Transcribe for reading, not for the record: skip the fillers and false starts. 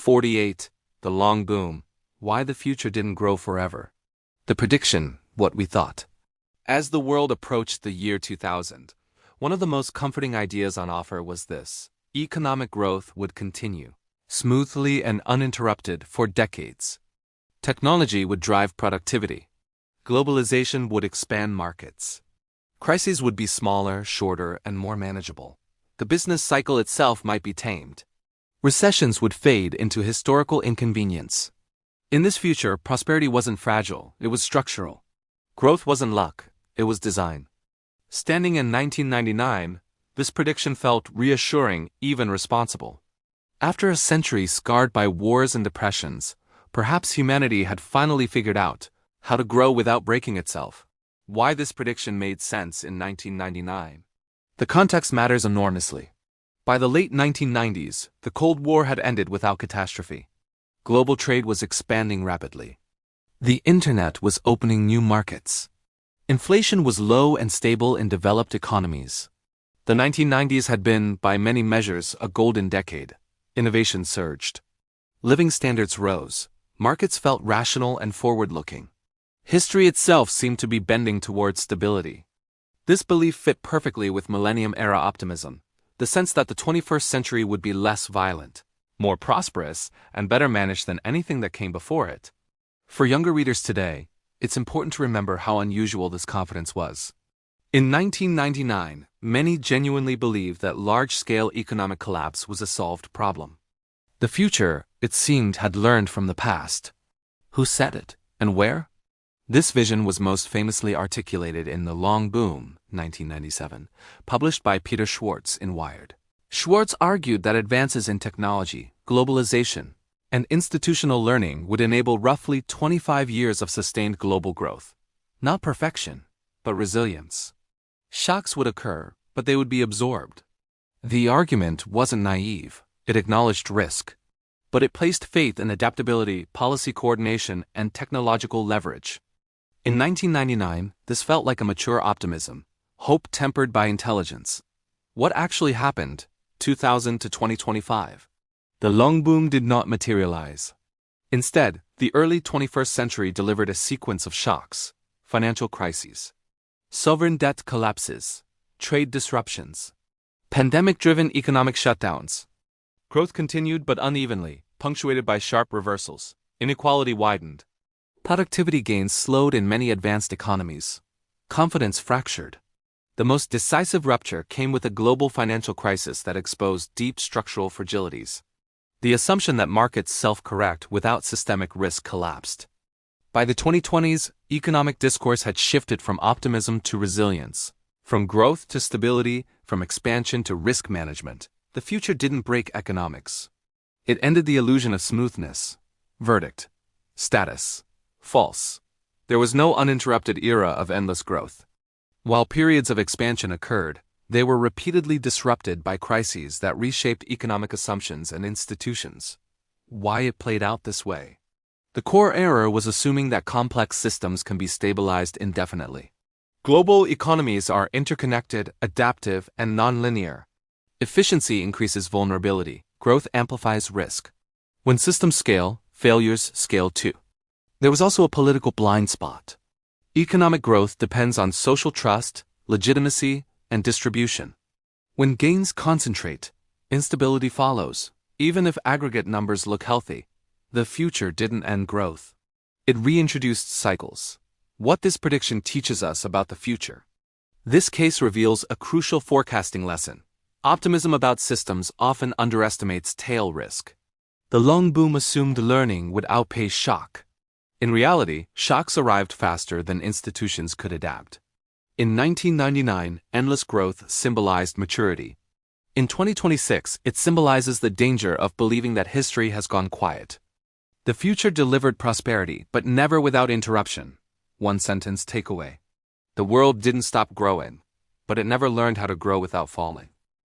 48. The long boom. Why the future didn't grow forever. The prediction, what we thought. As the world approached the year 2000, one of the most comforting ideas on offer was this: economic growth would continue, smoothly and uninterrupted for decades. Technology would drive productivity. Globalization would expand markets. Crises would be smaller, shorter, and more manageable. The business cycle itself might be tamed. Recessions would fade into historical inconvenience. In this future, prosperity wasn't fragile, it was structural. Growth wasn't luck, it was design. Standing in 1999, this prediction felt reassuring, even responsible. After a century scarred by wars and depressions, perhaps humanity had finally figured out how to grow without breaking itself. Why this prediction made sense in 1999. The context matters enormously. By the late 1990s, the Cold War had ended without catastrophe. Global trade was expanding rapidly. The internet was opening new markets. Inflation was low and stable in developed economies. The 1990s had been, by many measures, a golden decade. Innovation surged. Living standards rose. Markets felt rational and forward-looking. History itself seemed to be bending towards stability. This belief fit perfectly with millennium-era optimism, the sense that the 21st century would be less violent, more prosperous, and better managed than anything that came before it. For younger readers today, it's important to remember how unusual this confidence was. In 1999, many genuinely believed that large-scale economic collapse was a solved problem. The future, it seemed, had learned from the past. Who said it, and where? This vision was most famously articulated in The Long Boom, 1997, published by Peter Schwartz in Wired. Schwartz argued that advances in technology, globalization, and institutional learning would enable roughly 25 years of sustained global growth. Not perfection, but resilience. Shocks would occur, but they would be absorbed. The argument wasn't naive, it acknowledged risk. But it placed faith in adaptability, policy coordination, and technological leverage. In 1999, this felt like a mature optimism, hope tempered by intelligence. What actually happened, 2000 to 2025? The long boom did not materialize. Instead, the early 21st century delivered a sequence of shocks: financial crises, sovereign debt collapses, trade disruptions, pandemic-driven economic shutdowns. Growth continued but unevenly, punctuated by sharp reversals. Inequality widened. Productivity gains slowed in many advanced economies. Confidence fractured. The most decisive rupture came with a global financial crisis that exposed deep structural fragilities. The assumption that markets self-correct without systemic risk collapsed. By the 2020s, economic discourse had shifted from optimism to resilience, from growth to stability, from expansion to risk management. The future didn't break economics. It ended the illusion of smoothness. Verdict: status. False. There was no uninterrupted era of endless growth. While periods of expansion occurred, they were repeatedly disrupted by crises that reshaped economic assumptions and institutions. Why it played out this way? The core error was assuming that complex systems can be stabilized indefinitely. Global economies are interconnected, adaptive, and nonlinear. Efficiency increases vulnerability, growth amplifies risk. When systems scale, failures scale too. There was also a political blind spot. Economic growth depends on social trust, legitimacy, and distribution. When gains concentrate, instability follows. Even if aggregate numbers look healthy, the future didn't end growth. It reintroduced cycles. What this prediction teaches us about the future. This case reveals a crucial forecasting lesson. Optimism about systems often underestimates tail risk. The long boom assumed learning would outpace shock. In reality, shocks arrived faster than institutions could adapt. In 1999, endless growth symbolized maturity. In 2026, it symbolizes the danger of believing that history has gone quiet. The future delivered prosperity, but never without interruption. One sentence takeaway. The world didn't stop growing, but it never learned how to grow without falling.